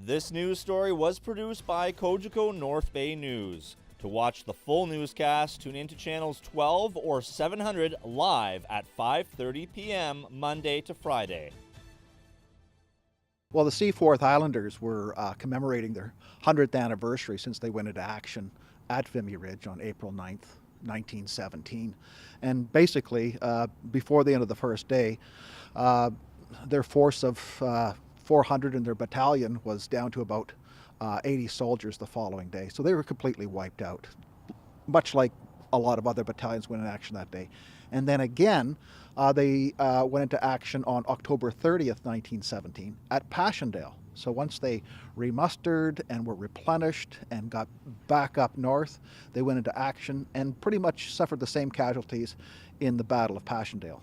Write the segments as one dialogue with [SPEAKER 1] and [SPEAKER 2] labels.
[SPEAKER 1] This news story was produced by Cogeco North Bay News. To watch the full newscast, tune into channels 12 or 700 live at 5:30 p.m. Monday to Friday.
[SPEAKER 2] Well, the Seaforth Highlanders were commemorating their 100th anniversary since they went into action at Vimy Ridge on April 9th, 1917. And basically, before the end of the first day, their force of 400 in their battalion was down to about 80 soldiers the following day. So they were completely wiped out, much like a lot of other battalions went in action that day. And then again, they went into action on October 30th, 1917 at Passchendaele. So once they remustered and were replenished and got back up north, they went into action and pretty much suffered the same casualties in the Battle of Passchendaele.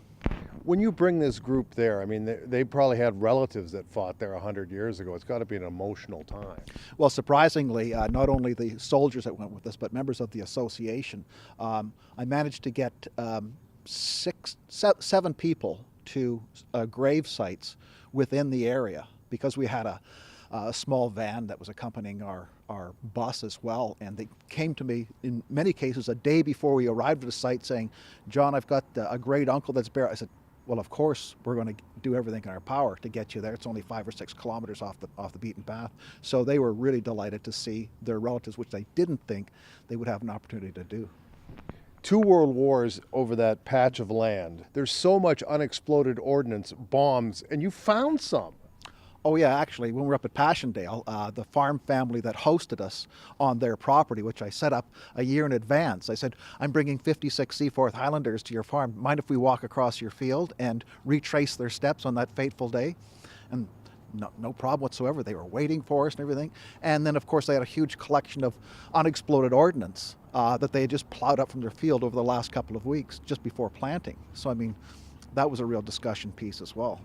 [SPEAKER 3] When you bring this group there, I mean, they probably had relatives that fought there 100 years ago. It's got to be an emotional time.
[SPEAKER 2] Well, surprisingly, not only the soldiers that went with us, but members of the association. I managed to get 7 people to grave sites within the area because we had a small van that was accompanying our bus as well, and they came to me in many cases a day before we arrived at the site saying, "John, I've got a great uncle that's buried." I said, "Well, of course we're going to do everything in our power to get you there. It's only 5 or 6 kilometers off the beaten path." So they were really delighted to see their relatives, which they didn't think they would have an opportunity to do.
[SPEAKER 3] 2 world wars over that patch of land. There's so much unexploded ordnance, bombs, and you found some.
[SPEAKER 2] Oh yeah, actually, when we were up at Passchendaele, the farm family that hosted us on their property, which I set up a year in advance, I said, "I'm bringing 56 Seaforth Highlanders to your farm. Mind if we walk across your field and retrace their steps on that fateful day?" And no problem whatsoever. They were waiting for us and everything. And then, of course, they had a huge collection of unexploded ordnance that they had just plowed up from their field over the last couple of weeks, just before planting. So, I mean, that was a real discussion piece as well.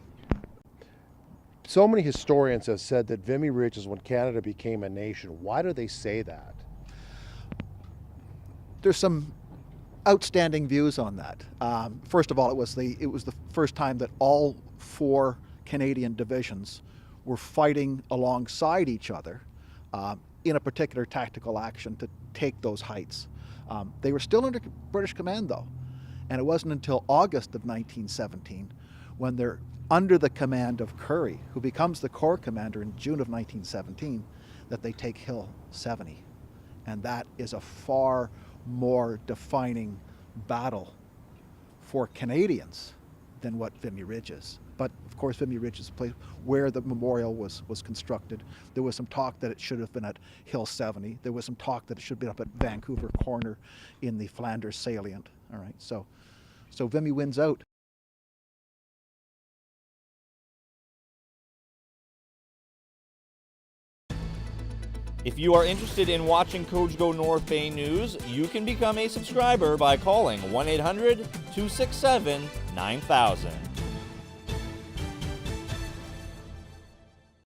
[SPEAKER 3] So many historians have said that Vimy Ridge is when Canada became a nation. Why do they say that?
[SPEAKER 2] There's some outstanding views on that. First of all, it was the first time that all 4 Canadian divisions were fighting alongside each other in a particular tactical action to take those heights. They were still under British command though, and it wasn't until August of 1917 when they're under the command of Currie, who becomes the Corps commander in June of 1917, that they take Hill 70. And that is a far more defining battle for Canadians than what Vimy Ridge is. But of course, Vimy Ridge is the place where the memorial was constructed. There was some talk that it should have been at Hill 70. There was some talk that it should be up at Vancouver Corner in the Flanders salient. All right, so Vimy wins out.
[SPEAKER 1] If you are interested in watching Cogeco North Bay News, you can become a subscriber by calling 1-800-267-9000.